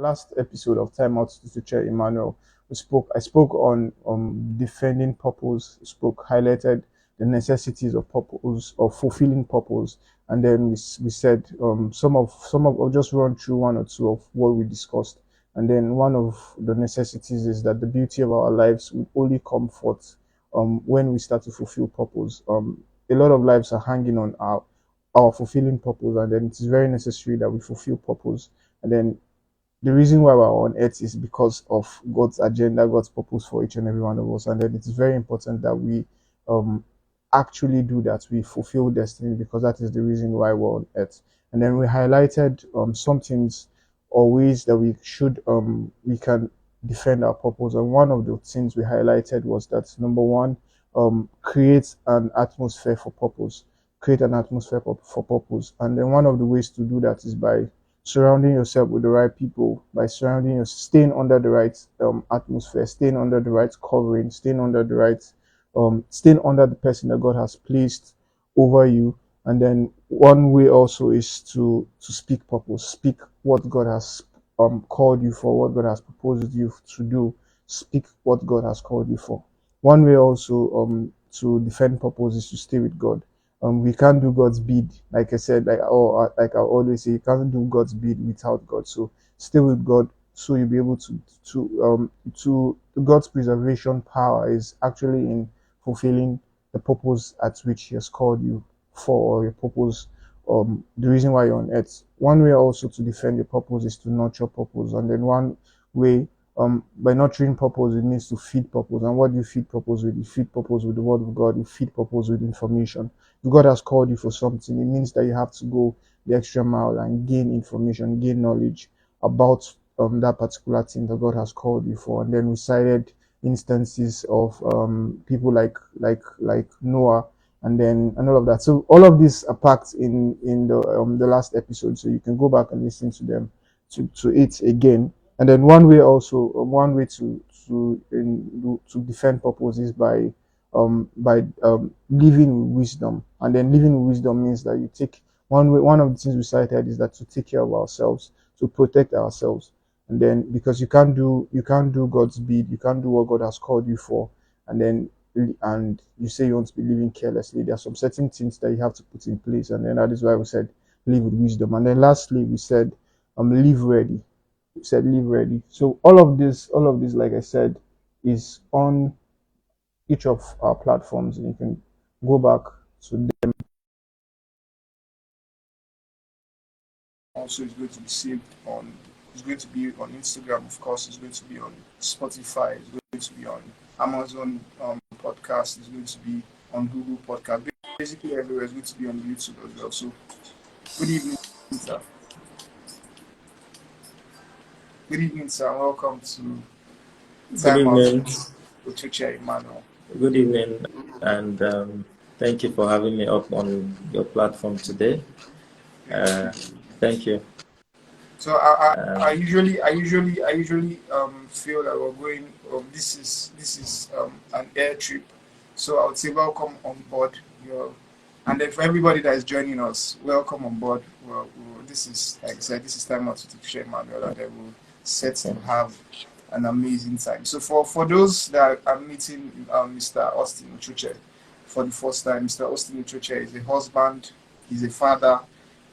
last episode of Timeout with Ochoche Emmanuel, I spoke on defending purpose. Highlighted the necessities of purpose, of fulfilling purpose, and then we said I'll just run through one or two of what we discussed. And then one of the necessities is that the beauty of our lives will only come forth when we start to fulfill purpose. A lot of lives are hanging on our fulfilling purpose, and then it is very necessary that we fulfill purpose. And then the reason why we're on earth is because of God's agenda, God's purpose for each and every one of us. And then it is very important that we um, actually do that. We fulfill destiny, because that is the reason why we're on earth. And then we highlighted some things or ways that we can defend our purpose. And one of the things we highlighted was that number one, create an atmosphere for purpose. Create an atmosphere for purpose. And then one of the ways to do that is by surrounding yourself with the right people, by staying under the right atmosphere, staying under the right covering, staying under the person that God has placed over you. And then one way also is to speak purpose, speak what God has called you for, what God has proposed you to do. Speak what God has called you for. One way also to defend purpose is to stay with God. We can't do God's bid, like I said, like I always say, you can't do God's bid without God. So stay with God, so you'll be able to God's preservation power is actually in fulfilling the purpose at which He has called you for, or your purpose, the reason why you're on earth. One way also to defend your purpose is to nurture purpose, and then one way by nurturing purpose, it means to feed purpose. And what do you feed purpose with? You feed purpose with the word of God. You feed purpose with information. If God has called you for something, it means that you have to go the extra mile and gain information, gain knowledge about that particular thing that God has called you for. And then we cited instances of people like Noah, and all of that. So all of these are packed in the last episode, so you can go back and listen to them to it again. And then one way to defend purpose is by living with wisdom. And then living with wisdom means that you take one of the things we cited is that to take care of ourselves, to protect ourselves. And then because you can't do God's bid, you can't do what God has called you for, and you say you want to be living carelessly. There are some certain things that you have to put in place, and then that is why we said live with wisdom. And then lastly we said live ready. We said live ready. So all of this, like I said, is on each of our platforms, and you can go back to them. Also, it's going to be saved on. It's going to be on Instagram, of course. It's going to be on Spotify. It's going to be on Amazon podcast. It's going to be on Google Podcast. Basically, everywhere. It's going to be on YouTube as well. So, good evening, sir. Good evening, sir. Welcome to Good evening. Ochoche Emmanuel. Good evening, and thank you for having me up on your platform today. Thank you. So I usually feel that we're going. This is an air trip, so I would say welcome on board. And then for everybody that is joining us, welcome on board. This is, like I said, this is time out to share Emmanuel, and then we'll set to have an amazing time. So for those that are meeting Mr. Austine Ochoche for the first time, Mr. Austine Ochoche is a husband, he's a father,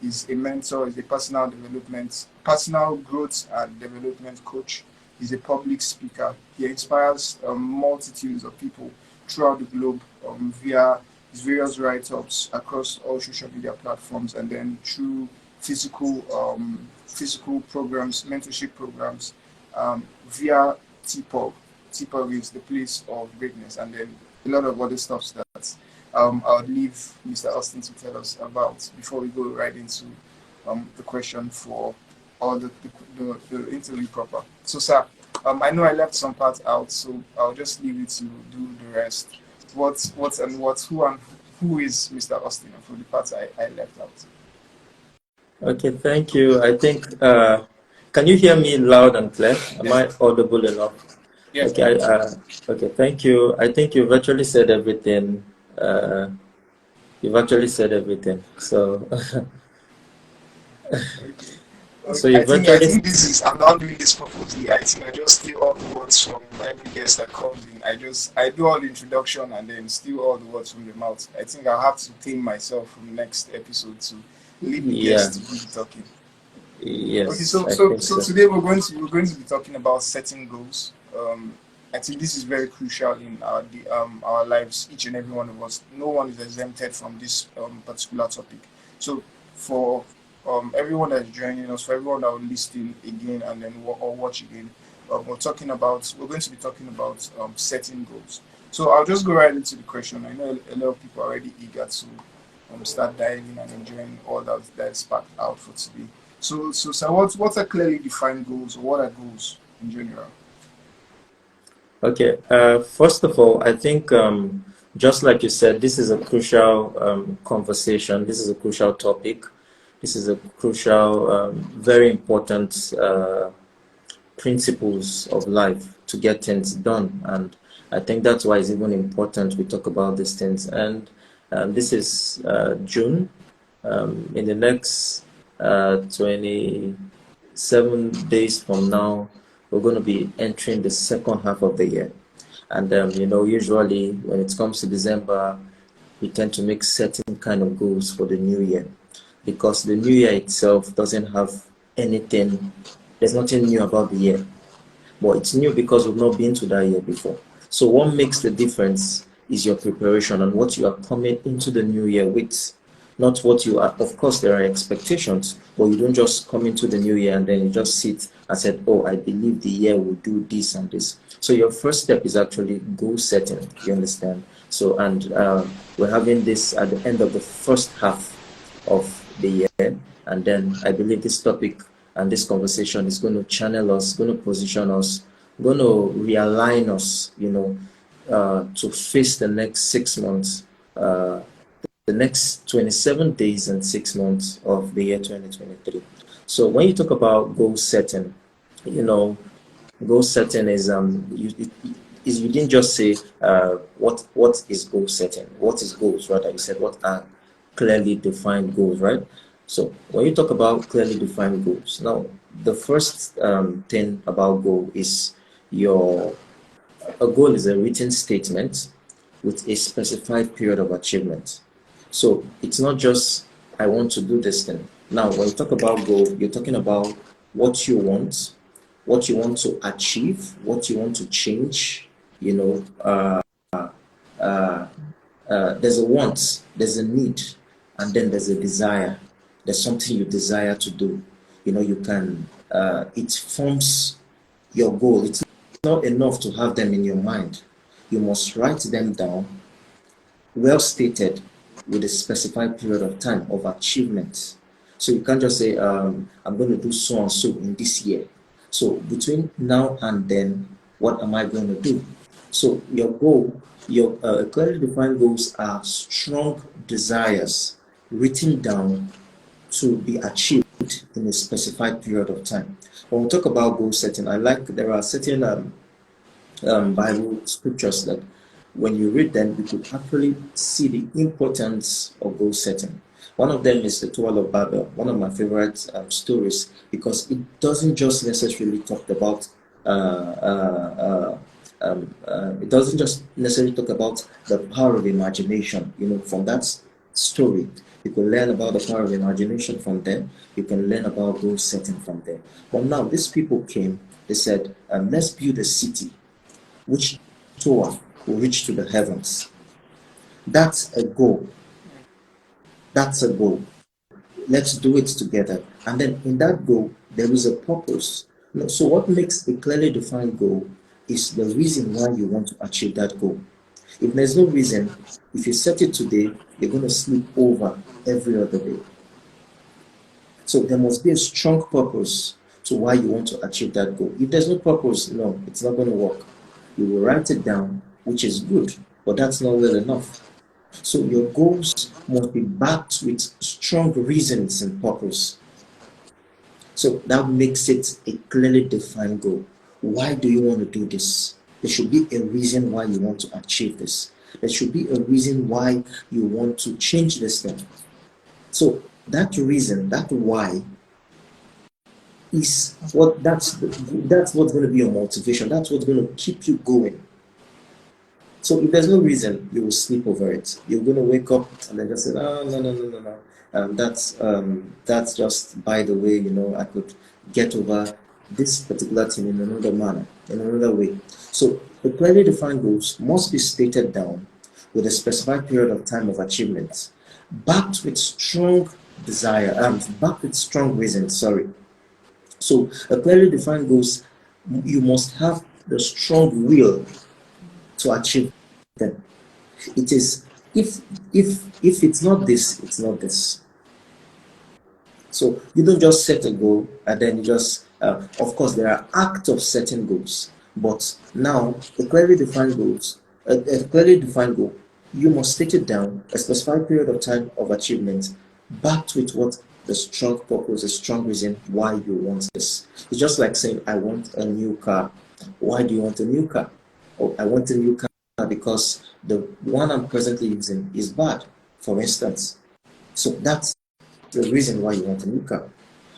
he's a mentor, he's a personal growth and development coach. He's a public speaker. He inspires multitudes of people throughout the globe via his various write-ups across all social media platforms, and then through physical programs, mentorship programs, via TPOG. TPOG is the place of greatness, and then a lot of other stuff that I would leave Mr. Austine to tell us about before we go right into the question for all the interview proper. So, sir, I know I left some parts out, so I'll just leave you to do the rest. Who is Mr. Austine for the parts I left out? Okay, thank you. I think, can you hear me loud and clear? Am I audible enough? Yes. Okay, okay, thank you. I think you've actually said everything. So, So I you think I virtually think this is I'm not doing this purposely. I think I just steal all the words from every guest that comes in. I do all the introduction and then steal all the words from the mouth. I think I'll have to tame myself from next episode to leave the yeah, guest to do the talking. Okay, yes, so I so think so so. today we're going to be talking about setting goals. I think this is very crucial in our lives, each and every one of us. No one is exempted from this particular topic. So for everyone that's joining us, for everyone that will listen again and then or watch again, we're going to be talking about setting goals. So I'll just go right into the question. I know a lot of people are already eager to start diving and enjoying all that's sparked out for today. So what are clearly defined goals, or what are goals in general? Okay, first of all, I think just like you said, this is a crucial conversation. This is a crucial topic. This is a crucial, very important principles of life to get things done. And I think that's why it's even important we talk about these things. And this is June. In the next 27 days from now, we're going to be entering the second half of the year. And usually when it comes to December, we tend to make certain kind of goals for the new year because the new year itself doesn't have anything, there's nothing new about the year, but it's new because we've not been to that year before. So what makes the difference is your preparation and what you are coming into the new year with, not what you are. Of course, there are expectations, but you don't just come into the new year and then you just sit and said, "Oh, I believe the year will do this and this." So your first step is actually goal setting. You understand? So and we're having this at the end of the first half of the year, and then I believe this topic and this conversation is going to channel us, going to position us, going to realign us, to face the next 6 months, the next 27 days and 6 months of the year 2023. So when you talk about goal setting, you know, goal setting is you didn't just say what is goal setting, what is goals, rather you said what are clearly defined goals, right? So when you talk about clearly defined goals, now the first thing about goal is your a goal is a written statement with a specified period of achievement. So it's not just I want to do this thing. Now when you talk about goal, you're talking about what you want, what you want to achieve, what you want to change. You know, there's a want, there's a need, and then there's a desire. There's something you desire to do. You can, it forms your goal. It's not enough to have them in your mind. You must write them down, well stated, with a specified period of time of achievement. So you can't just say, I'm going to do so and so in this year. So between now and then, what am I going to do? So your goal, your clearly defined goals are strong desires written down to be achieved in a specified period of time. When we talk about goal setting, there are certain Bible scriptures that when you read them, you could actually see the importance of goal setting. One of them is the Tower of Babel, one of my favorite stories, because it doesn't just necessarily talk about it doesn't just necessarily talk about the power of imagination. From that story, you can learn about the power of imagination from there. You can learn about goal setting from there. But now, these people came. They said, "Let's build a city which tower will reach to the heavens." That's a goal. That's a goal. Let's do it together. And then in that goal, there is a purpose. So, what makes a clearly defined goal is the reason why you want to achieve that goal. If there's no reason, if you set it today, you're going to sleep over every other day. So, there must be a strong purpose to why you want to achieve that goal. If there's no purpose, no, it's not going to work. You will write it down, which is good, but that's not well enough. So your goals must be backed with strong reasons and purpose. So that makes it a clearly defined goal. Why do you want to do this? There should be a reason why you want to achieve this. There should be a reason why you want to change this thing. So that reason, that why, is what that's what's going to be your motivation. That's what's going to keep you going. So if there's no reason, you will sleep over it. You're going to wake up and then just say, oh, no, no, no, no, no. That's just by the way, I could get over this particular thing in another manner, in another way. So the clearly defined goals must be stated down with a specified period of time of achievement, backed with strong desire, backed with strong reason, sorry. So a clearly defined goals, you must have the strong will to achieve them. It is if it's not this, it's not this. So you don't just set a goal and then you just of course there are acts of setting goals, but now a clearly defined goals, a clearly defined goal, you must state it down, a specified period of time of achievement, backed with what the strong purpose, a strong reason why you want this. It's just like saying, I want a new car. Why do you want a new car? Oh, I want a new car because the one I'm presently using is bad, for instance. So that's the reason why you want a new car.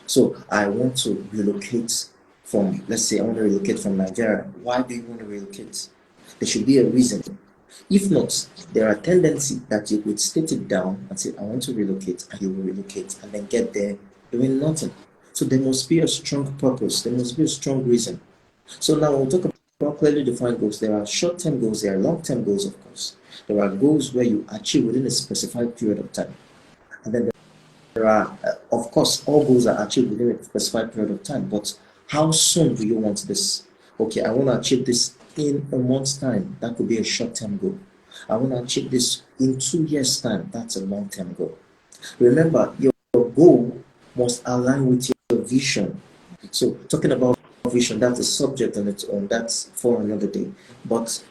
So I want to relocate from, let's say I want to relocate from Nigeria. Why do you want to relocate? There should be a reason. If not, there are tendencies that you would state it down and say, I want to relocate, and you will relocate, and then get there doing nothing. So there must be a strong purpose, there must be a strong reason. So now we'll talk about clearly defined goals. There are short-term goals, there are long-term goals, of course. There are goals where you achieve within a specified period of time. And then there are, of course, all goals are achieved within a specified period of time, but how soon do you want this? Okay, I want to achieve this in a month's time. That could be a short-term goal. I want to achieve this in 2 years' time. That's a long-term goal. Remember, your goal must align with your vision. So, talking about vision, that's a subject on its own. That's for another day. But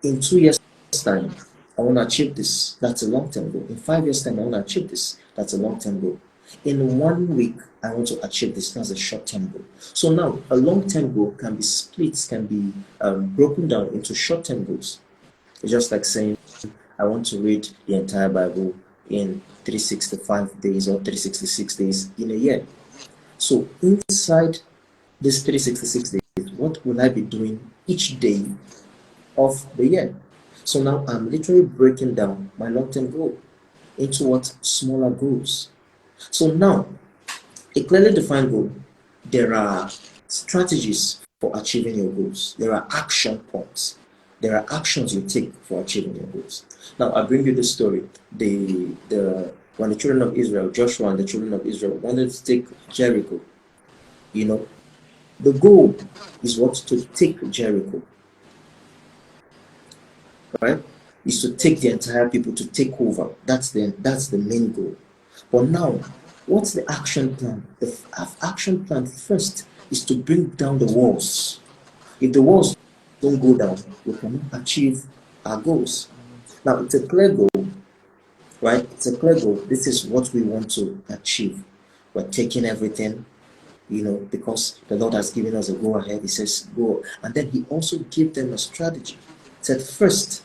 in 2 years' time, I want to achieve this. That's a long-term goal. In 5 years' time, I want to achieve this. That's a long-term goal. In 1 week, I want to achieve this. That's a short-term goal. So now, a long-term goal can be split, can be broken down into short-term goals. It's just like saying, I want to read the entire Bible in 365 days or 366 days in a year. So inside this 366 days, what will I be doing each day of the year? So now I'm literally breaking down my long-term goal into what smaller goals. So now, a clearly defined goal, there are strategies for achieving your goals. There are action points. There are actions you take for achieving your goals. Now, I bring you this story. When the children of Israel, Joshua and the children of Israel wanted to take Jericho, the goal is what? To take Jericho, right? Is to take the entire people, to take over. That's the main goal. But now, what's the action plan? The action plan first is to bring down the walls. If the walls don't go down, we cannot achieve our goals. Now, it's a clear goal, right? It's a clear goal. This is what we want to achieve. We're taking everything, because the Lord has given us a go ahead. He says, go. And then He also gave them a strategy. He said, first,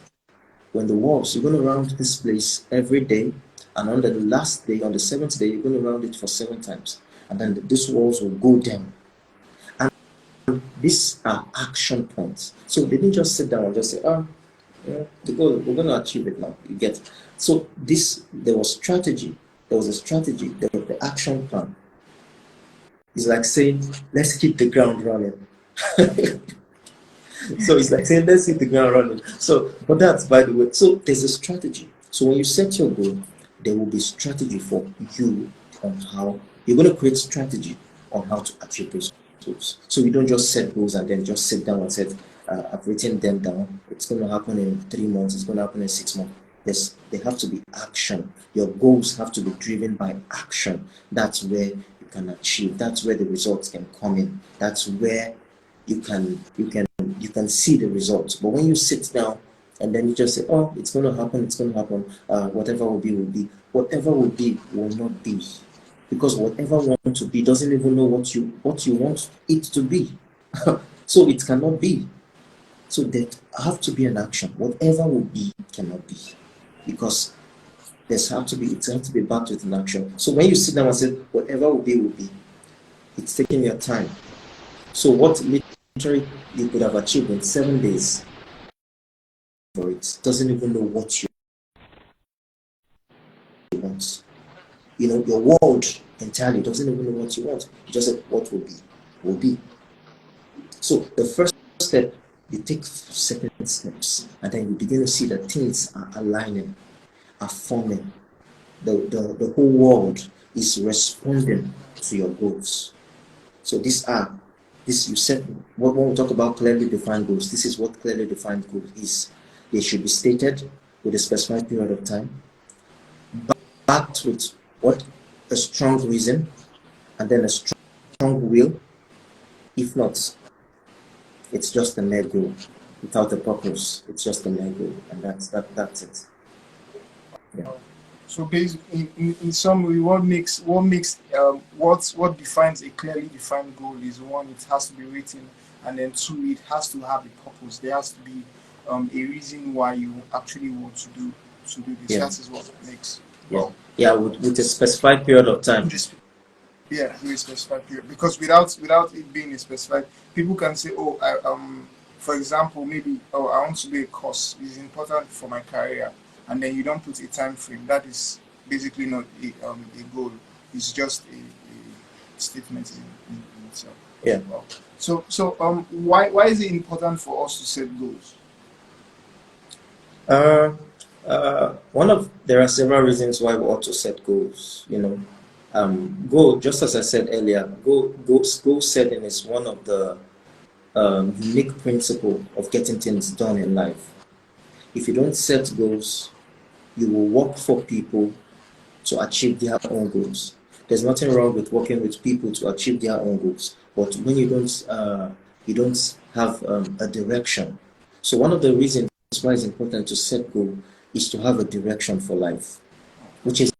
when the walls, you're going to round this place every day, and on the last day, on the seventh day, you're going to round it for 7 times, and then these walls will go down. And these are action points. So they didn't just sit down and just say, the goal, we're going to achieve it now. You get it. So there was strategy. There was a strategy. There was the action plan. It's like saying, let's keep the ground running. So it's like saying, let's hit the ground running. So, but that's by the way. So there's a strategy. So when you set your goal, there will be strategy for you on how you're going to create strategy on how to achieve those goals. So you don't just set goals and then just sit down and say, I've written them down. It's going to happen in 3 months. It's going to happen in 6 months. Yes, there have to be action. Your goals have to be driven by action. That's where you can achieve. That's where the results can come in. That's where you can see the results. But when you sit down and then you just say, oh, it's going to happen, whatever will be, whatever will be will not be. Because whatever wants to be doesn't even know what you want it to be. So it cannot be. So there have to be an action. Whatever will be cannot be. Because it has to be backed with an action. So when you sit down and say, whatever will be, It's taking your time. So what literally you could have achieved in 7 days for it doesn't even know what you want. Your world entirely doesn't even know what you want. You just said what will be, will be. So the first step, you take certain steps, and then you begin to see that things are aligning, are forming. The whole world is responding to your goals. So this you said, when we talk about clearly defined goals, this is what clearly defined goals is. They should be stated with a specified period of time, backed with what? A strong reason, and then a strong will. If not, it's just a mere goal without a purpose. It's just a mere goal, and that's it. Yeah. So basically, in summary, what defines a clearly defined goal is, one, it has to be written, and then two, it has to have a purpose. There has to be a reason why you actually want to do this. Yeah. That is what makes Yeah, with a specified period of time. just with a specified period. Because without it being a specified, people can say, oh, for example, maybe, oh, I want to do a course. It's important for my career, and then you don't put a time frame. That is basically not a goal. It's just a statement in itself. Yeah. Well, so why is it important for us to set goals? There are several reasons why we ought to set goals. Goal, just as I said earlier, goal setting is one of the unique principle of getting things done in life. If you don't set goals, you will work for people to achieve their own goals. There's nothing wrong with working with people to achieve their own goals, but when you don't have a direction. So one of the reasons why it's important to set goal is to have a direction for life, which is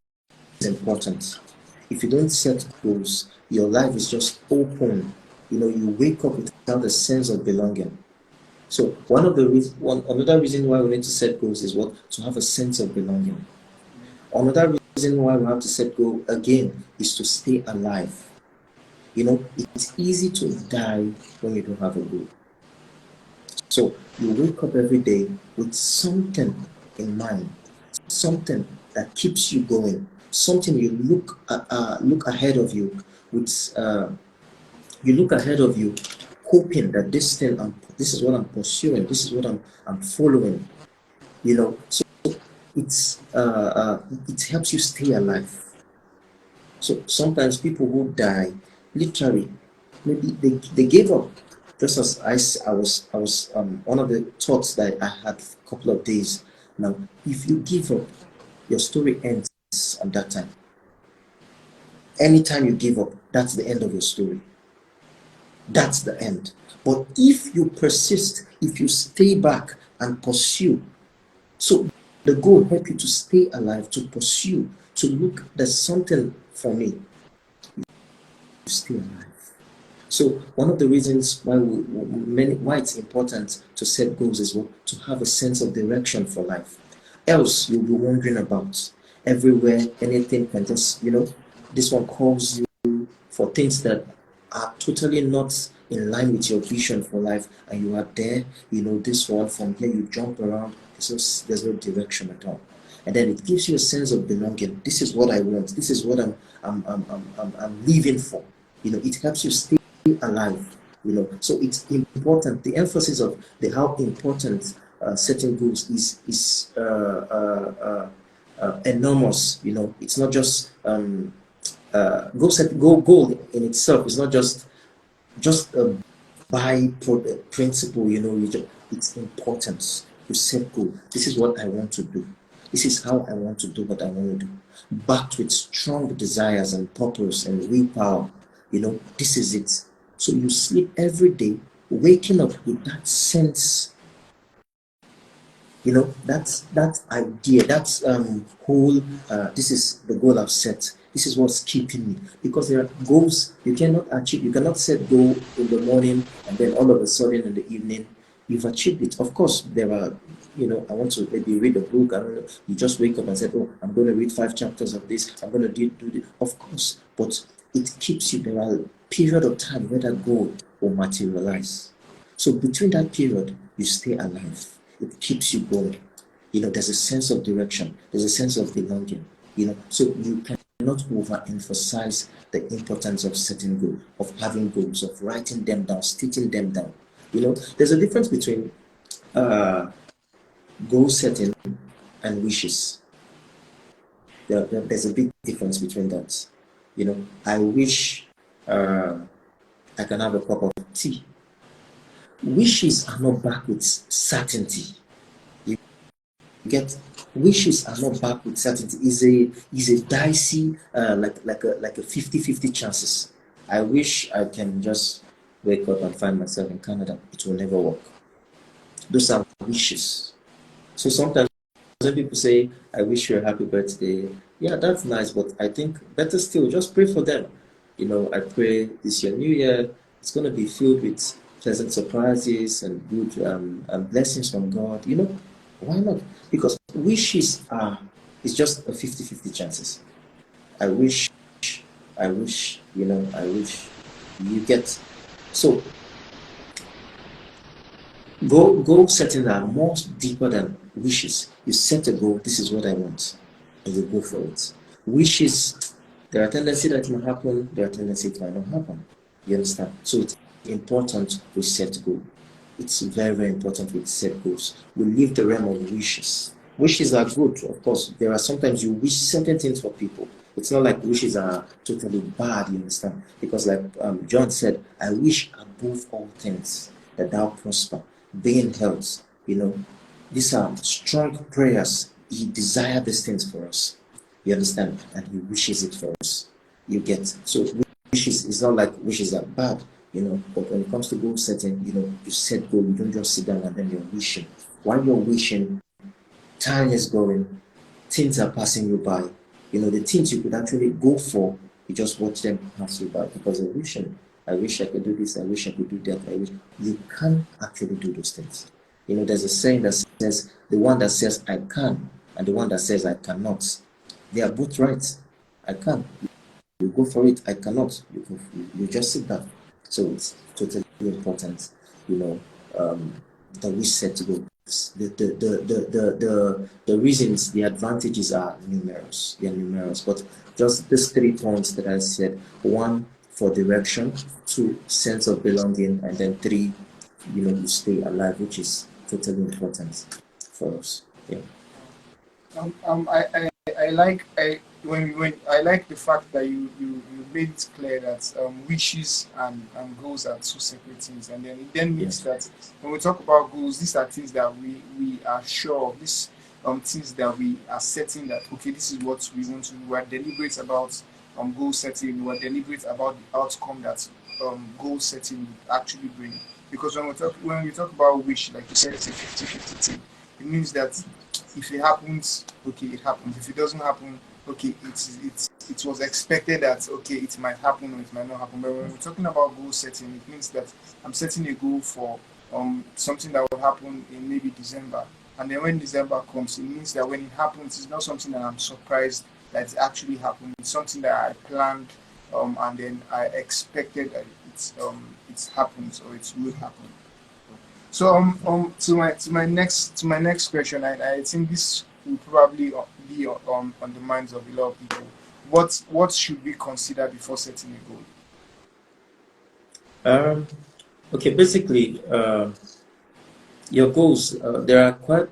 important. If you don't set goals, your life is just open. You wake up without a sense of belonging. So another reason why we need to set goals is what? To have a sense of belonging. Another reason why we have to set goal again is to stay alive. It's easy to die when you don't have a goal. So you wake up every day with something in mind, something that keeps you going, something you look ahead of you with. You look ahead of you, hoping that this is what I'm pursuing, this is what I'm following. So it helps you stay alive. So sometimes people who die, literally, maybe they gave up. Just as I was one of the thoughts that I had a couple of days. Now, if you give up, your story ends at that time. Anytime you give up, that's the end of your story. That's the end. But if you persist, if you stay back and pursue, so the goal help you to stay alive, to pursue, to look, there's something for me. You stay alive. So one of the reasons why it's important to set goals is to have a sense of direction for life. Else you'll be wandering about everywhere. Anything can just, this one calls you for things that are totally not in line with your vision for life, and you are there. This one, from here you jump around. There's no direction at all, and then it gives you a sense of belonging. This is what I want. This is what I'm living for. It helps you stay alive. So it's important. The emphasis of how important setting goals is enormous. It's not just goal in itself is not just a by principle. It's important. You set goal. This is what I want to do. This is how I want to do what I want to do. Backed with strong desires and purpose and willpower. This is it. So you sleep every day, waking up with that sense. That's that idea. That's whole. This is the goal I've set. This is what's keeping me, because there are goals you cannot achieve. You cannot set goal in the morning and then all of a sudden in the evening you've achieved it. Of course, there are. I want to maybe read a book. I don't know. You just wake up and say, "Oh, I'm going to read 5 chapters of this. I'm going to do this." Of course, but it keeps you. There are period of time where that goal will materialize. So between that period, you stay alive. It keeps you going. There's a sense of direction. There's a sense of belonging. So you cannot overemphasize the importance of setting goals, of having goals, of writing them down, stating them down. There's a difference between goal setting and wishes. There's a big difference between that. I wish I can have a cup of tea. Wishes are not backed with certainty. You get wishes are not backed with certainty. Is a dicey like a 50-50 chances. I wish I can just wake up and find myself in Canada. It will never work. Those are wishes. So sometimes when people say, I wish you a happy birthday, yeah, that's nice, but I think better still, just pray for them. I pray this year, new year, it's going to be filled with pleasant surprises and good and blessings from God. Why not? Because wishes it's just a 50-50 chances. I wish, I wish, I wish you get. So goal setting are more deeper than wishes. You set a goal, this is what I want, and you go for it. Wishes, there are tendencies that it might happen, there are tendencies it might not happen. You understand? So it's important we set goals. It's very, very important we set goals. We leave the realm of wishes. Wishes are good, of course. There are sometimes you wish certain things for people. It's not like wishes are totally bad, you understand? Because like John said, I wish above all things that thou prosper, be in health. These are strong prayers. He desires these things for us. You understand? And he wishes it for us. You get. So wishes is not like wishes are bad, but when it comes to goal setting, you set goal, you don't just sit down and then you're wishing. While you're wishing, time is going, things are passing you by. The things you could actually go for, you just watch them pass you by because you're wishing. I wish I could do this, I wish I could do that. I wish you can't actually do those things. There's a saying that says the one that says I can and the one that says I cannot, they are both right. I can. You go for it. I cannot. You just sit down. So it's totally important, that we set goals. The reasons, the advantages are numerous. They are numerous. But just these 3 points that I said: one, for direction; two, sense of belonging; and then three, you stay alive, which is totally important for us. Yeah. I like when I like the fact that you made it clear that wishes and goals are two separate things, and then it then means Yes. that when we talk about goals, these are things that we are sure of. These things that we are setting that okay, this is what we want to do. We are deliberate about goal setting. We are deliberate about the outcome that goal setting would actually bring. Because when we talk about wish, like you said, it's a 50-50 thing. It means that if it happens, okay, it happens. If it doesn't happen, okay, it was expected that okay, it might happen or it might not happen. But when we're talking about goal setting, it means that I'm setting a goal for something that will happen in maybe December. And then when December comes, it means that when it happens, it's not something that I'm surprised that it actually happened. It's something that I planned and then I expected that it's happens or it will happen. So to my next question, I think this will probably be on the minds of a lot of people. What should we consider before setting a goal? Um, okay, basically, your goals, there are quite,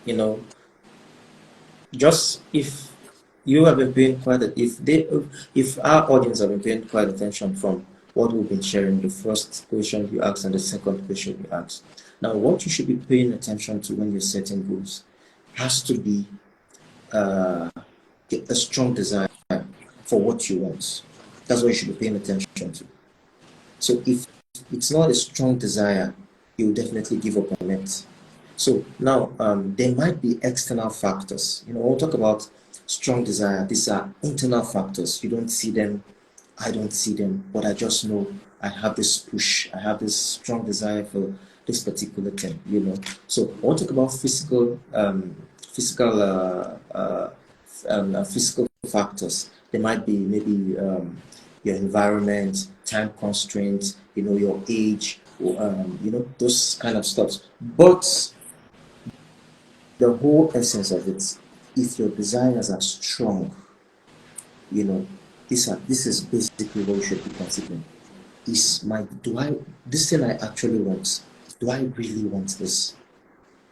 you know, just if you have been paying if our audience have been paying quite attention from what we've been sharing, the first question you asked and the second question you asked. Now, what you should be paying attention to when you're setting goals has to be a strong desire for what you want. That's what you should be paying attention to. So if it's not a strong desire, you'll definitely give up on it. So now there might be external factors. We'll talk about strong desire. These are internal factors. You don't see them, I don't see them, but I just know I have this push. I have this strong desire for this particular thing. So I want to talk about physical, physical factors. There might be maybe your environment, time constraints, your age, those kind of stuff. But the whole essence of it, if your desires are strong, this is basically what you should be considering. This thing I actually want, do I really want this?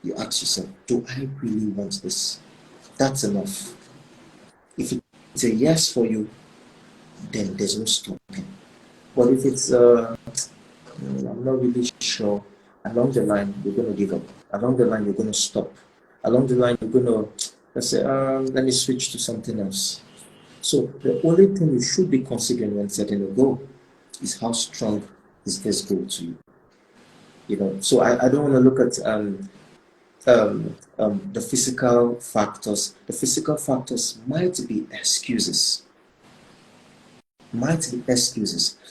You ask yourself, do I really want this? That's enough. If it's a yes for you, then there's no stopping. But if it's I'm not really sure, along the line you're gonna give up. Along the line you're gonna stop. Along the line you're gonna, let's say, let me switch to something else. So the only thing you should be considering when setting a goal is how strong is this goal to you. So I don't want to look at the physical factors. The physical factors might be excuses.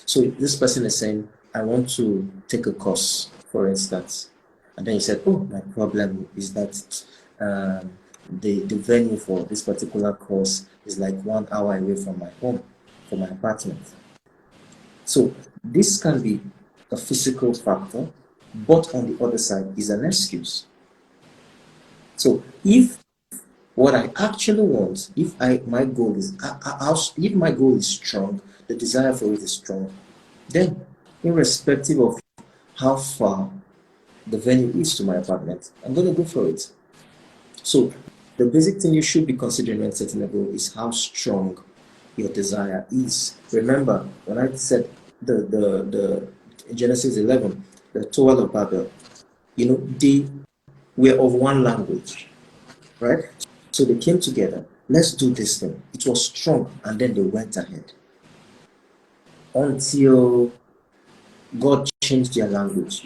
So this person is saying, I want to take a course, for instance. And then he said, oh, my problem is that the venue for this particular course is like 1 hour away from my home, from my apartment. So this can be a physical factor, but on the other side is an excuse. So if what I actually want, if my goal is strong, the desire for it is strong, then irrespective of how far the venue is to my apartment, I'm going to go for it. So the basic thing you should be considering when setting a goal is how strong your desire is. Remember, when I said the Genesis 11, the Tower of Babel, they were of one language, right? So they came together. Let's do this thing. It was strong, and then they went ahead until God changed their language,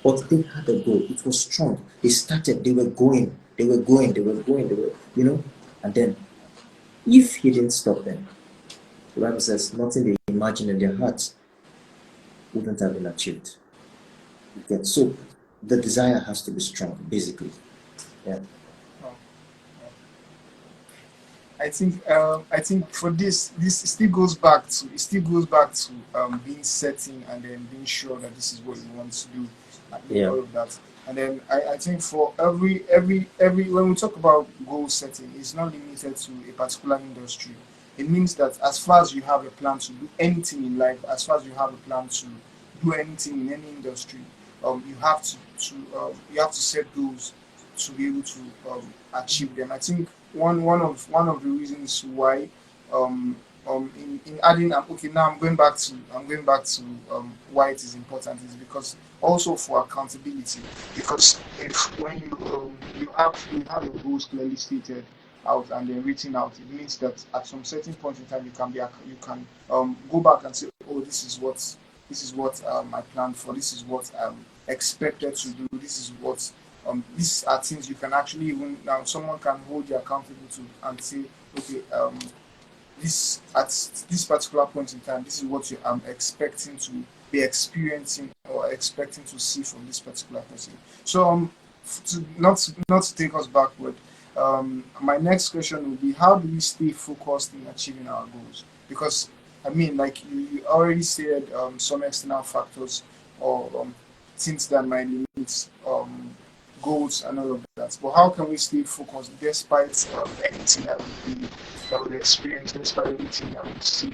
but they had a goal. It was strong. They started, they were going, and then if he didn't stop them, the Bible says nothing they imagined in their hearts wouldn't have been achieved. Okay, so the desire has to be strong, basically. Yeah. I think for this still goes back to being certain and then being sure that this is what you want to do and all of that. And then I think for every when we talk about goal setting, it's not limited to a particular industry. It means that as far as you have a plan to do anything in life, as far as you have a plan to do anything in any industry, you have to set goals to be able to achieve them. I think one of the reasons why in adding okay, now I'm going back to why it is important is because also for accountability, because if when you have your goals clearly stated out and then written out, it means that at some certain point in time you can go back and say, oh, this is what I planned for, this is what I'm expected to do, this is what these are things you can actually even now someone can hold you accountable to and say, okay, this at this particular point in time, this is what you am expecting to be experiencing or expecting to see from this particular person. So not to take us backward, my next question would be, how do we stay focused in achieving our goals? Because I mean, like you already said, some external factors or things that might limit goals and all of that. But how can we stay focused despite anything that we experience, despite anything that we see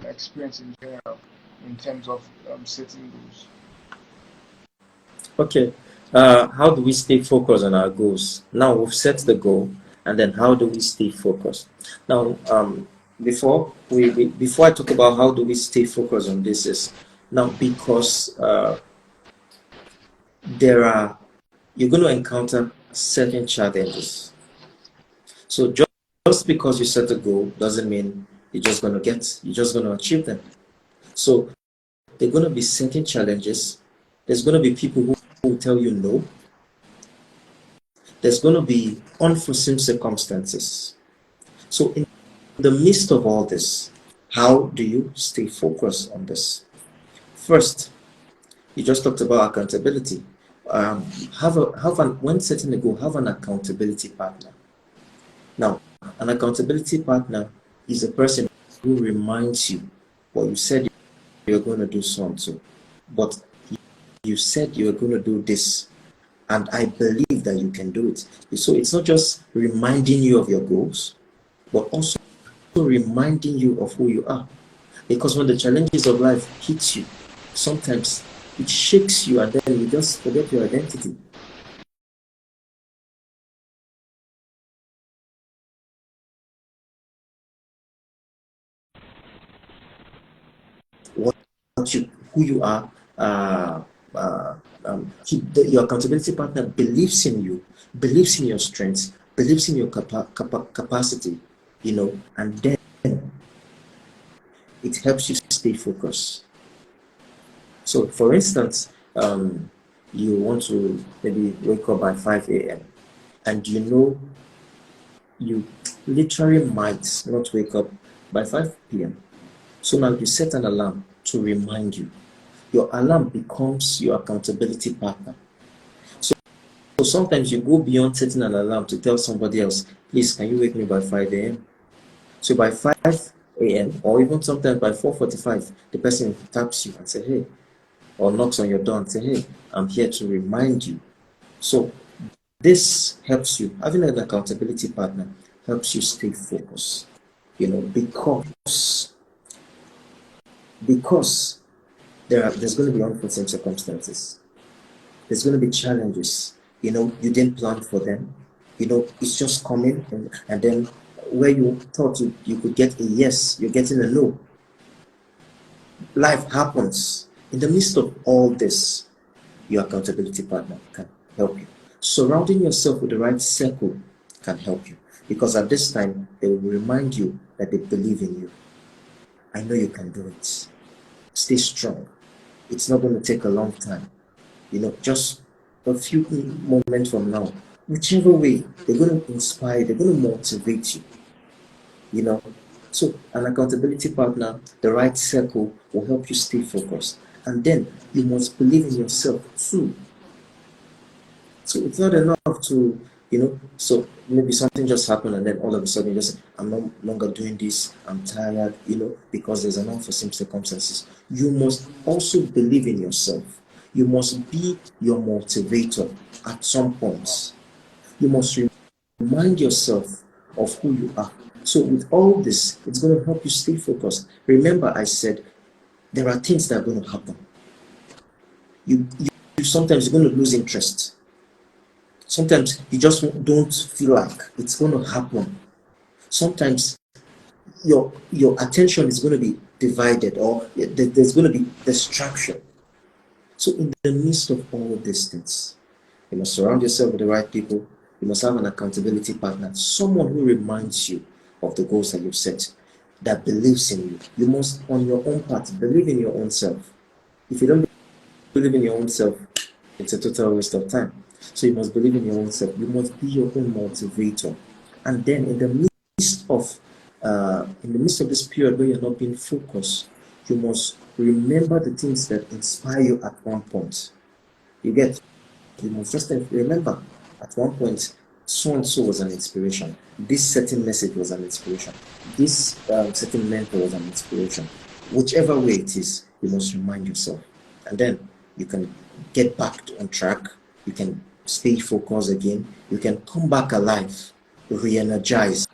experience in general in terms of setting goals? Okay. How do we stay focused on our goals? Now we've set the goal, and then how do we stay focused? Now, before I talk about how do we stay focused on this is now because you're going to encounter certain challenges. So just because you set a goal doesn't mean you're just going to achieve them. So there are going to be certain challenges. There's going to be people who will tell you no. There's going to be unforeseen circumstances. So in the midst of all this, how do you stay focused on this? First, you just talked about accountability. When setting a goal, have an accountability partner. Now, an accountability partner is a person who reminds you Well, you said you're going to do so and so, but you said you're going to do this, and I believe that you can do it. So it's not just reminding you of your goals, but also reminding you of who you are. Because when the challenges of life hit you, sometimes it shakes you and then you just forget your identity. What you, who you are, uh, your accountability partner believes in you, believes in your strengths, believes in your capacity, and then it helps you stay focused. So, for instance, you want to maybe wake up by 5 a.m. and you literally might not wake up by 5 p.m. So now you set an alarm to remind you. Your alarm becomes your accountability partner. So sometimes you go beyond setting an alarm to tell somebody else, please, can you wake me by 5 a.m.? So by 5 a.m. or even sometimes by 4:45, the person taps you and say, hey, or knocks on your door and say, hey, I'm here to remind you. So this helps you. Having an accountability partner helps you stay focused. Because there's going to be unforeseen circumstances. There's going to be challenges. You didn't plan for them. It's just coming, and then where you thought you could get a yes, you're getting a no. Life happens. In the midst of all this, your accountability partner can help you. Surrounding yourself with the right circle can help you, because at this time they will remind you that they believe in you. I know you can do it. Stay strong. It's not going to take a long time. Just a few moments from now, whichever way, they're going to inspire, they're going to motivate you. you know so an accountability partner, the right circle, will help you stay focused. And then you must believe in yourself too. So it's not enough to, so maybe something just happened and then all of a sudden you just, I'm no longer doing this, I'm tired, because there's an unforeseen circumstances. You must also believe in yourself. You must be your motivator at some points. You must remind yourself of who you are. So with all this, it's going to help you stay focused. Remember, I said there are things that are going to happen. You sometimes you're going to lose interest. Sometimes you just don't feel like it's going to happen. Sometimes your attention is going to be divided, or there's going to be distraction. So in the midst of all of these things, you must surround yourself with the right people. You must have an accountability partner, someone who reminds you of the goals that you've set, that believes in you. You must, on your own part, believe in your own self. If you don't believe in your own self, it's a total waste of time. So you must believe in your own self. You must be your own motivator. And then in the midst of this period where you're not being focused, you must remember the things that inspire you at one point. You must just remember at one point, so and so was an inspiration. This certain message was an inspiration. This certain mentor was an inspiration. Whichever way it is, you must remind yourself. And then you can get back on track. You can stay focused again. You can come back alive, re energize,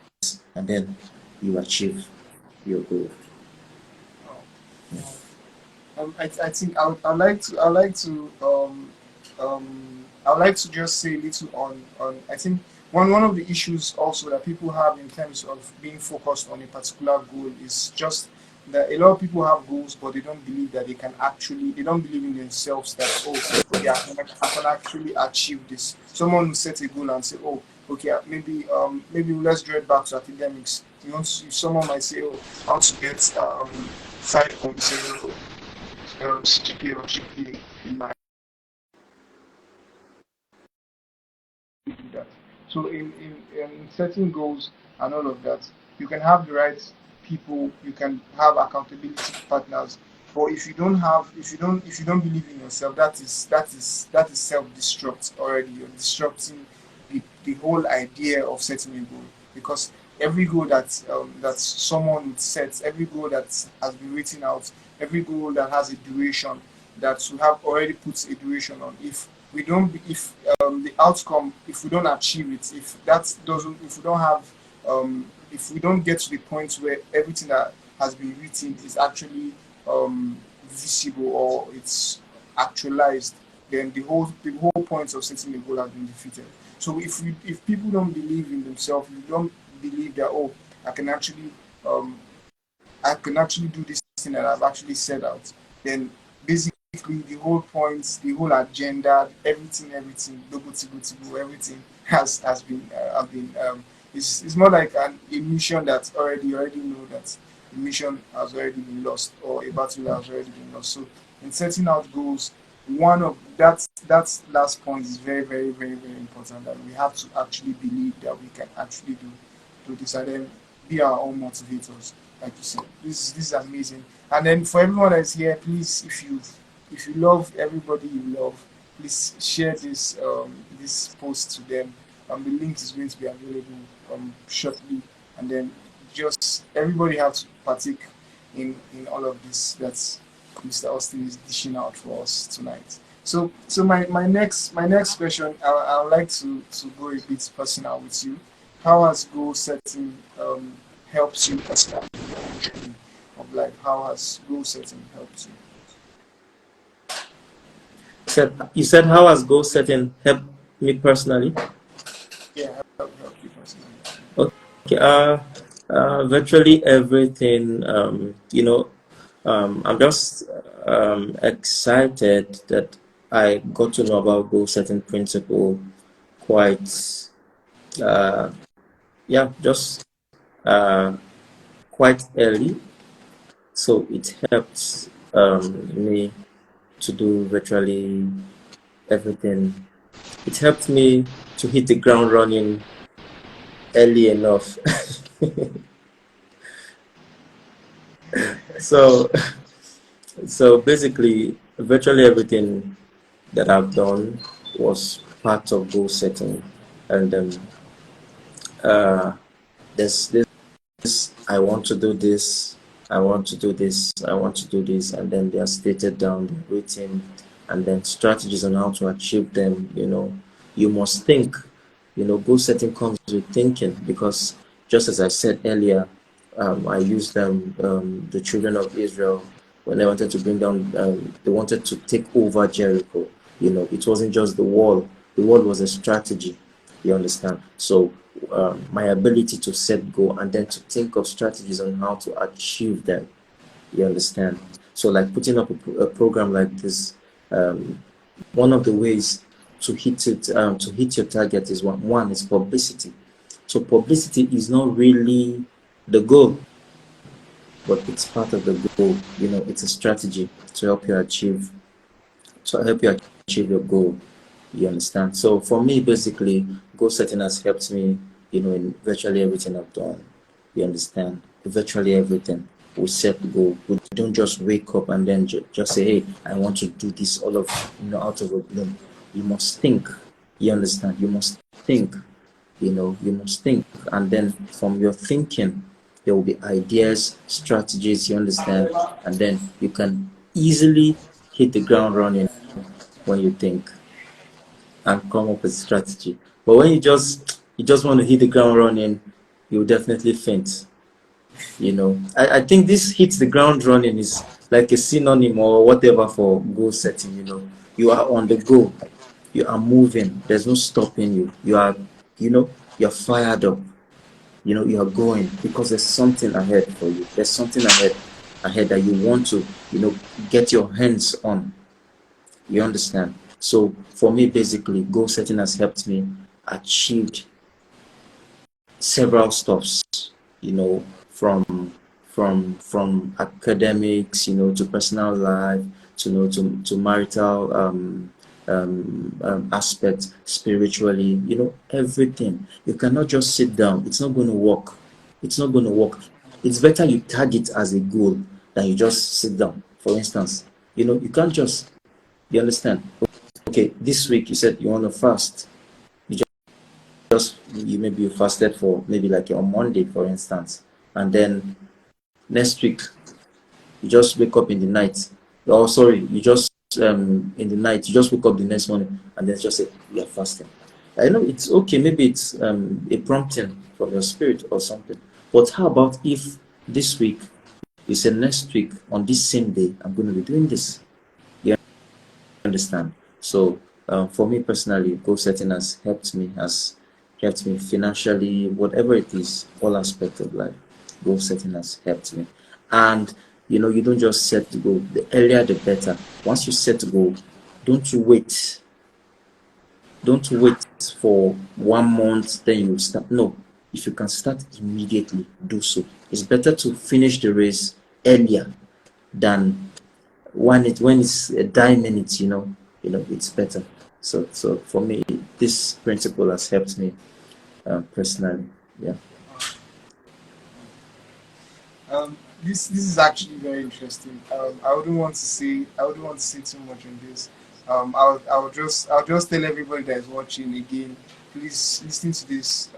and then you achieve your goal. I think I would like to just say a little on I think one of the issues also that people have in terms of being focused on a particular goal is just that a lot of people have goals, but they don't believe that they don't believe in themselves that, oh, okay, I can actually achieve this. Someone will set a goal and say, oh, okay, maybe let's draw it back to academics. Someone might say, oh, I want to get 5.0 CGPA or GPA in my do that. So in setting goals and all of that, you can have the right people, you can have accountability partners. But if you don't believe in yourself, that is self-destruct already. You're disrupting the whole idea of setting a goal, because every goal that someone sets, every goal that has been written out, every goal that has a duration, that we have already put a duration on. If we don't, if the outcome, if we don't achieve it, if that doesn't, if we don't have, if we don't get to the point where everything that has been written is actually visible or it's actualized, then the whole point of setting a goal has been defeated. So if people don't believe in themselves, if you don't believe that, oh, I can actually um, I can actually do this thing that I've actually set out, then basically the whole point, the whole agenda, everything, logo tigo tigo, everything has been have been it's more like a mission that already know that the mission has already been lost or a battle has already been lost. So in setting out goals, one of that last point is very important, that we have to actually believe that we can actually do this, and then be our own motivators, like you said. This is amazing. And then for everyone that's here, please, if you love everybody you love, please share this post to them. The link is going to be available shortly, and then just everybody has to partake in all of this that Mr. Austin is dishing out for us tonight. So my next question, I would like to go a bit personal with you. How has goal setting helped you personally in your journey of life? How has goal setting helped you? You said how has goal setting helped me personally? Yeah, help you personally. Okay, virtually everything. I'm just excited that I got to know about goal setting principle quite, uh, yeah, just uh, quite early. So it helps me to do virtually everything. It helped me to hit the ground running early enough. So, so basically, virtually everything that I've done was part of goal setting, and uh, there's this: I want to do this, I want to do this, I want to do this, and then they are stated down, they're written, and then strategies on how to achieve them. You must think. Goal setting comes with thinking, because just as I said earlier, I used the children of Israel when they wanted to bring down, they wanted to take over Jericho. It wasn't just the wall. The wall was a strategy. You understand? So my ability to set goal and then to think of strategies on how to achieve them. You understand? So like putting up a program like this, um, one of the ways to hit your target is one is publicity. So publicity is not really the goal, but it's part of the goal. It's a strategy to help you achieve your goal. You understand? So for me, basically, goal setting has helped me, in virtually everything I've done. You understand? Virtually everything. We set goal. We don't just wake up and then just say, "Hey, I want to do this," all of out of a blue. You must think. You understand? You must think. You must think, and then from your thinking, there will be ideas, strategies. You understand? And then you can easily hit the ground running when you think and come up with strategy. But when you just want to hit the ground running, you'll definitely faint. I think this hits the ground running is like a synonym or whatever for goal setting. You are on the go, you are moving, there's no stopping you. You're fired up. You are going because there's something ahead for you. There's something ahead that you want to get your hands on. You understand? So for me, basically, goal setting has helped me achieve several stuffs, from academics, to personal life, to marital aspects, spiritually, everything. You cannot just sit down. It's not going to work. It's not going to work. It's better you tag it as a goal than you just sit down. For instance, you can't just, you understand? Okay, this week you said you want to fast. just maybe you fasted for maybe like on Monday, for instance, and then next week you just wake up in the night. Oh, sorry, you just in the night you just wake up the next morning and then just say you are fasting. I know it's okay. Maybe it's a prompting from your spirit or something. But how about if this week you say next week on this same day I'm going to be doing this? You understand? So for me personally, goal setting has helped me financially, whatever it is, all aspect of life. Goal setting has helped me. And you don't just set the goal. The earlier the better. Once you set the goal, don't you wait. Don't wait for 1 month, then you start. No, if you can start immediately, do so. It's better to finish the race earlier than when it's a die minute, it's better. So for me, this principle has helped me personally. Yeah. This is actually very interesting. I wouldn't want to say too much on this. I'll just tell everybody that is watching again. Please listen to this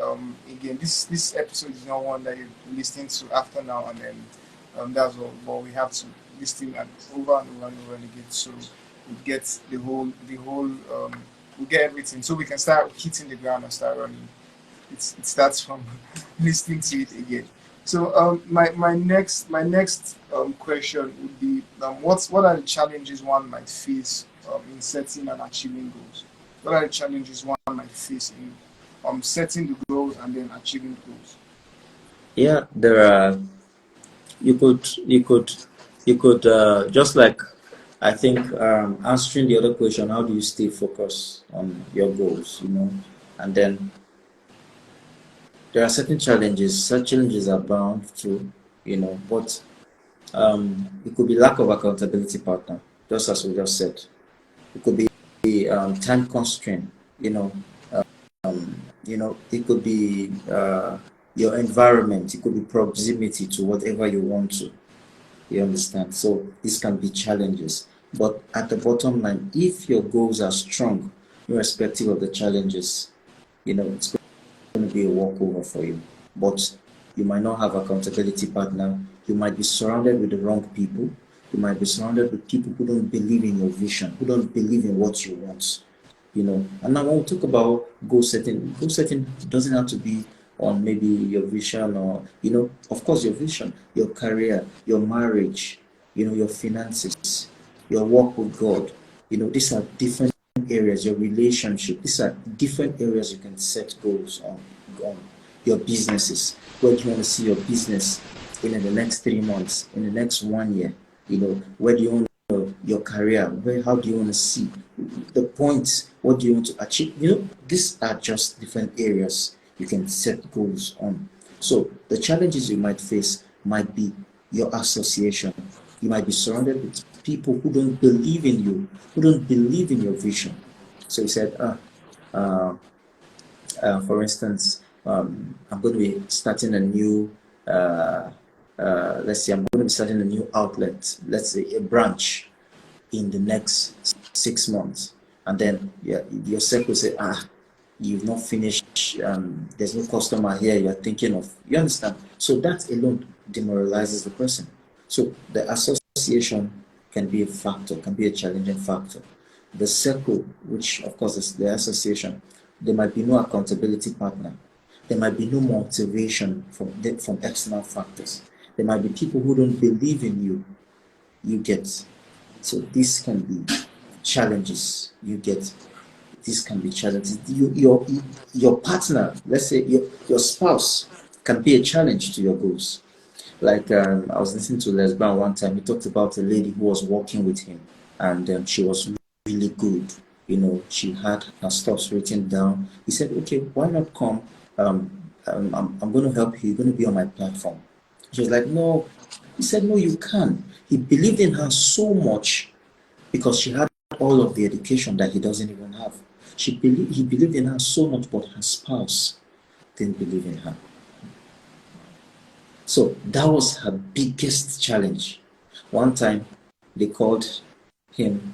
again. This episode is not one that you're listening to after now and then. That's all. But we have to listen and over and over and over and again, so we get the whole we get everything, so we can start hitting the ground and start running. It starts from listening to it again. So my next question would be what are the challenges one might face in setting and achieving goals? What are the challenges one might face in setting the goals and then achieving the goals? Yeah, there are. You could just like I think answering the other question, how do you stay focused on your goals, and then there are certain challenges. Such challenges are bound to, but it could be lack of accountability partner, just as we just said. It could be time constraint, it could be your environment, it could be proximity to whatever you want to. You understand? So these can be challenges. But at the bottom line, if your goals are strong, irrespective of the challenges, it's going to be a walkover for you. But you might not have accountability partner. You might be surrounded with the wrong people. You might be surrounded with people who don't believe in your vision, who don't believe in what you want. And now when we talk about goal setting doesn't have to be on maybe your vision or of course your vision, your career, your marriage, your finances, your work with God. These are different areas, your relationship. These are different areas you can set goals on your businesses. Where do you want to see your business in the next 3 months, in the next 1 year? Where do you want your career? How do you want to see the points? What do you want to achieve? These are just different areas you can set goals on. So the challenges you might face might be your association. You might be surrounded with people who don't believe in you, who don't believe in your vision. So he said, uh, for instance, I'm going to be starting a new, let's say I'm going to be starting a new outlet, let's say a branch in the next 6 months. And then your circle say, you've not finished, there's no customer here, you're thinking of, you understand? So that alone demoralizes the person. So the association can be a factor, can be a challenging factor. The circle, which of course is the association, there might be no accountability partner. There might be no motivation from external factors. There might be people who don't believe in you. You get. So this can be challenges. You get. This can be challenges. Your partner, let's say your spouse, can be a challenge to your goals. Like I was listening to Les Brown one time. He talked about a lady who was working with him, and she was really good. She had her stuffs written down. He said, "Okay, why not come? I'm going to help you. You're going to be on my platform." She was like, "No." He said, "No, you can." He believed in her so much because she had all of the education that he doesn't even have. He believed in her so much, but her spouse didn't believe in her. So that was her biggest challenge. One time they called him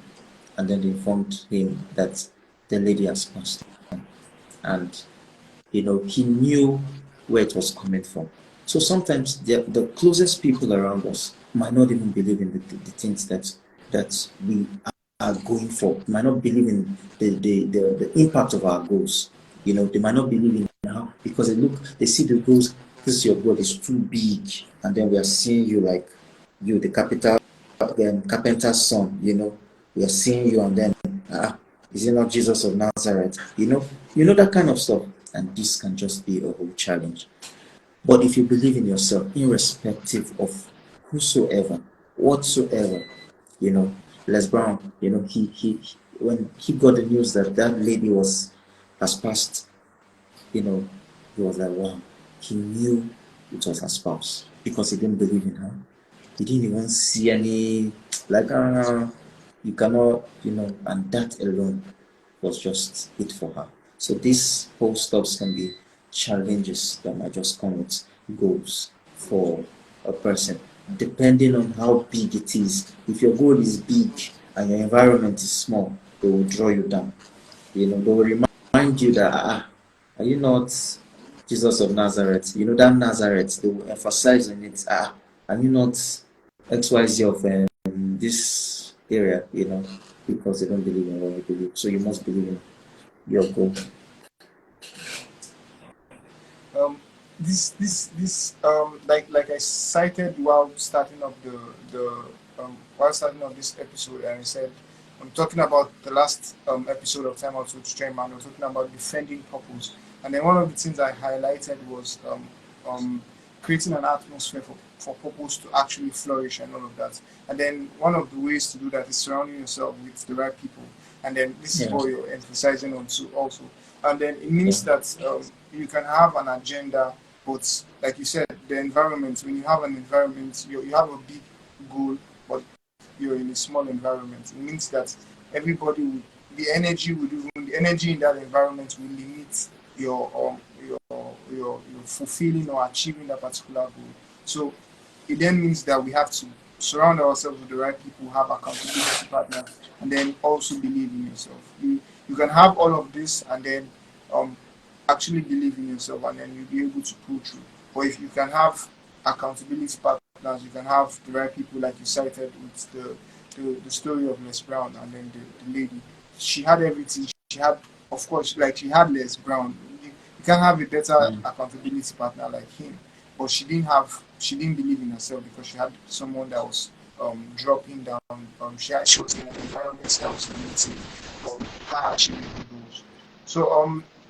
and then they informed him that the lady has passed on. And He knew where it was coming from. So sometimes the closest people around us might not even believe in the things that we are going for. Might not believe in the impact of our goals. They might not believe in how, because they see the goals. This your goal is too big, and then we are seeing you like you, the carpenter's son. We are seeing you, and then is it not Jesus of Nazareth? That kind of stuff, and this can just be a whole challenge. But if you believe in yourself, irrespective of whosoever, whatsoever, Les Brown, he when he got the news that that lady has passed, he was like, wow. He knew it was her spouse because he didn't believe in her. He didn't even see any, like, you cannot, and that alone was just it for her. So these whole stops can be challenges that might just come with goals for a person, depending on how big it is. If your goal is big and your environment is small, they will draw you down. They will remind you that are you not Jesus of Nazareth? That Nazareth, they will emphasize on it. Are you not XYZ of this area? Because they don't believe in what you believe. So you must believe in your goal. Like I cited while starting up while starting up this episode, and I said I'm talking about the last episode of Timeout with Ochoche Emmanuel, talking about defending purpose, and then one of the things I highlighted was creating an atmosphere for purpose to actually flourish and all of that. And then one of the ways to do that is surrounding yourself with the right people. And then this is Yeah. what you're emphasizing on too also. And then it means that you can have an agenda, but like you said, the environment, when you have an environment, you have a big goal, but you're in a small environment. It means that everybody will, the energy in that environment will limit your fulfilling or achieving that particular goal. So it then means that we have to surround ourselves with the right people, have accountability partners, and then also believe in yourself. You can have all of this and then um, actually believe in yourself, and then you'll be able to pull through. Or if you can have accountability partners, you can have the right people, like you cited with the story of Les Brown, and then the lady. She had everything. She had, of course, like she had Les Brown. You can't have a better Mm. accountability partner like him, but she didn't believe in herself because she had someone that was dropping down. She was in an environment that was limiting her achieving her goals. So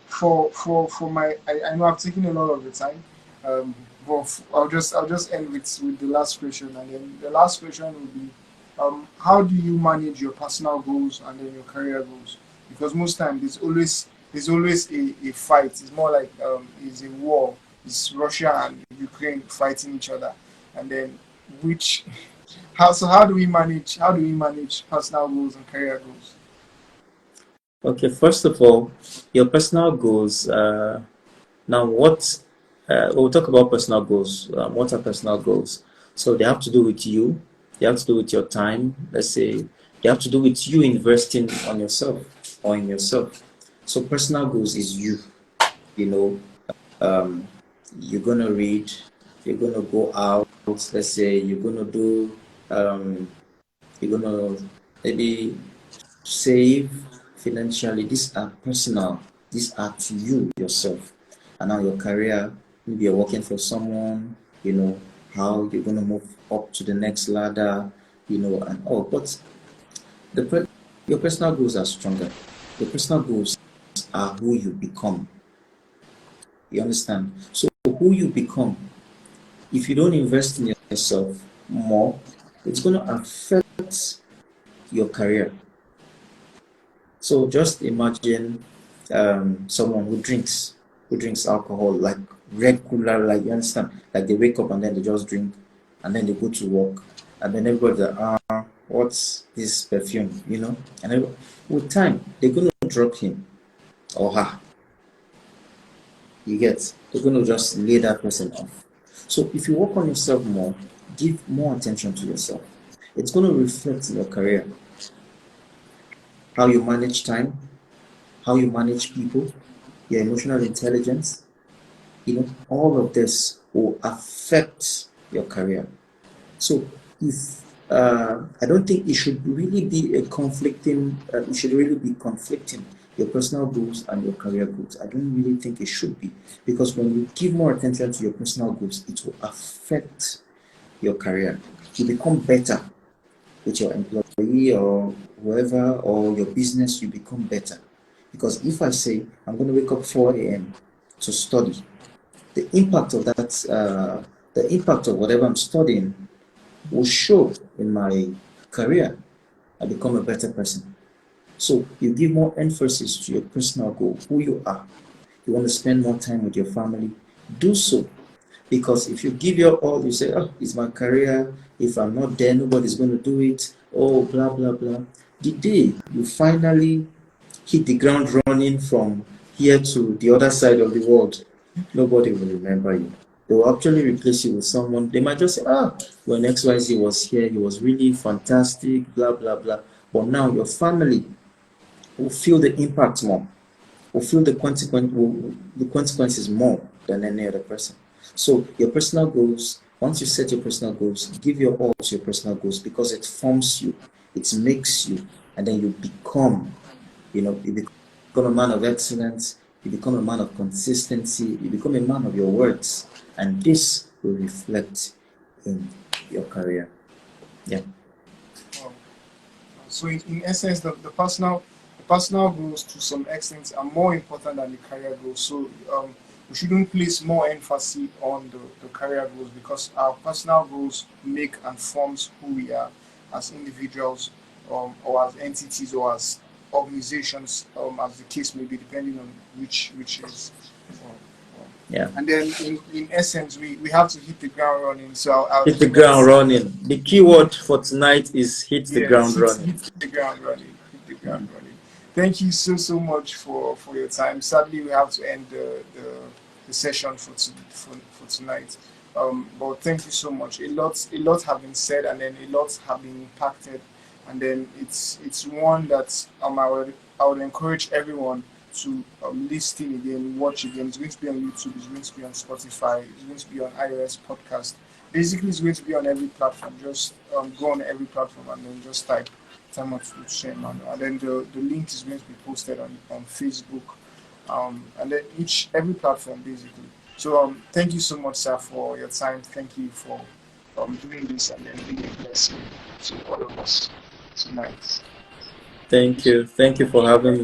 for my I know I've taken a lot of the time. But I'll just end with the last question, and then the last question will be how do you manage your personal goals and then your career goals? Because most times there's always a fight. It's more like it's a war. It's Russia and Ukraine fighting each other, and then which how do we manage personal goals and career goals? Okay, first of all, your personal goals. Now, we'll talk about personal goals. What are personal goals? So they have to do with you. They have to do with your time. Let's say they have to do with you investing on yourself or in yourself. So personal goals is you. You know, um, you're gonna read. You're gonna go out. Let's say you're gonna do. You're gonna maybe save financially. These are personal. These are to you yourself. And now your career, maybe you're working for someone, how you're gonna move up to the next ladder, and all. But your personal goals are stronger. Your personal goals are who you become. You understand? So who you become, if you don't invest in yourself more, it's gonna affect your career. So just imagine someone who drinks alcohol like regular, like you understand, like they wake up and then they just drink, and then they go to work, and then everybody like, what's this perfume, And with time, they're gonna drop him or her. You get? They're gonna just lay that person off. So if you work on yourself more, give more attention to yourself. It's gonna reflect in your career, how you manage time, how you manage people, your emotional intelligence, all of this will affect your career. So if I don't think it should really be a conflicting, it should really be conflicting your personal goals and your career goals. I don't really think it should be, because when you give more attention to your personal goals, it will affect your career. You become better with your employee or whoever or your business, you become better. Because if I say I'm going to wake up 4 a.m. to study, the impact of that, the impact of whatever I'm studying will show in my career. I become a better person. So you give more emphasis to your personal goal, who you are. You want to spend more time with your family, do so. Because if you give your all, you say, oh, it's my career. If I'm not there, nobody's going to do it. Oh, blah, blah, blah. The day you finally hit the ground running from here to the other side of the world, nobody will remember you. They will actually replace you with someone. They might just say, ah, when XYZ was here, he was really fantastic, blah, blah, blah. But now your family will feel the impact more, will feel the consequences more than any other person. So your personal goals, once you set your personal goals, give your all to your personal goals, because it forms you, it makes you, and then you become, you become a man of excellence, you become a man of consistency, you become a man of your words, and this will reflect in your career. Yeah. Wow. So in essence, the personal goals to some extent are more important than the career goals. So we shouldn't place more emphasis on the career goals, because our personal goals make and forms who we are as individuals, or as entities, or as organizations, as the case may be, depending on which is. Um, Yeah. and then in essence, we have to hit the ground running. So I'll Hit the just ground let's running. The keyword for tonight is hit the Yes, ground hit, running. hit the ground running. Hit the ground running. Thank you so much for your time. Sadly, we have to end the session for tonight. But thank you so much. A lot have been said, and then a lot have been impacted, and then it's one that I would encourage everyone to listen again, watch again. It's going to be on YouTube. It's going to be on Spotify. It's going to be on iOS podcast. Basically, it's going to be on every platform. Just go on every platform and then just type Timeout with Ochoche Emmanuel. And then the link is going to be posted on Facebook, and then every platform basically. So thank you so much, sir, for your time. Thank you for doing this, and then being a blessing to all of us tonight. Thank you. Thank you for having me.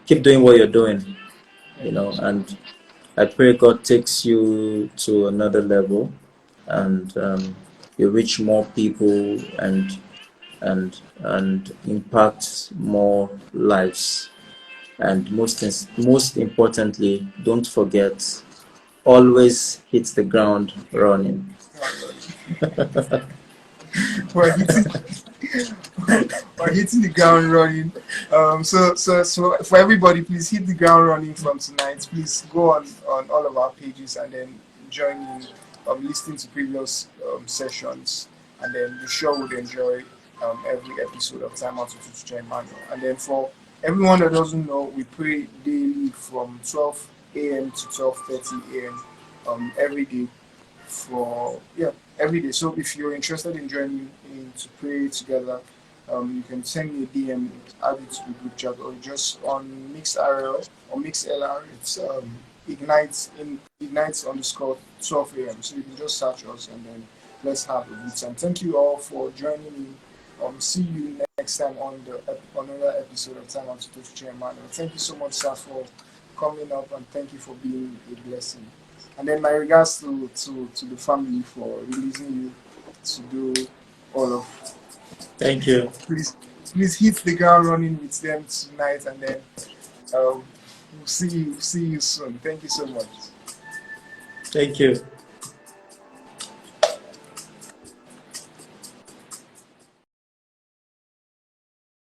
Keep doing what you're doing, Thank you so much. and I pray God takes you to another level, and you reach more people, and impact more lives. And most importantly, don't forget, always hit the ground running. Ground running. We're hitting we're hitting the ground running. So for everybody, please hit the ground running from tonight. Please go on all of our pages and then join in, listening to previous sessions, and then you sure would enjoy every episode of Time Out with Ochoche Emmanuel. And then for everyone that doesn't know, we pray daily from 12 a.m. to 12:30 a.m. Every day for every day. So if you're interested in joining in to pray together, you can send me a DM, add it to the group chat, or just on MixRL or MixLR. It's ignites underscore 12 a.m. So you can just search us and then let's have a good time. Thank you all for joining me. See you next time on another episode of Time Out to Ochoche Emmanuel. Thank you so much, sir, for coming up, and thank you for being a blessing. And then my regards to the family for releasing you to do all of. Thank you. Please hit the ground running with them tonight, and then we'll see you soon. Thank you so much. Thank you.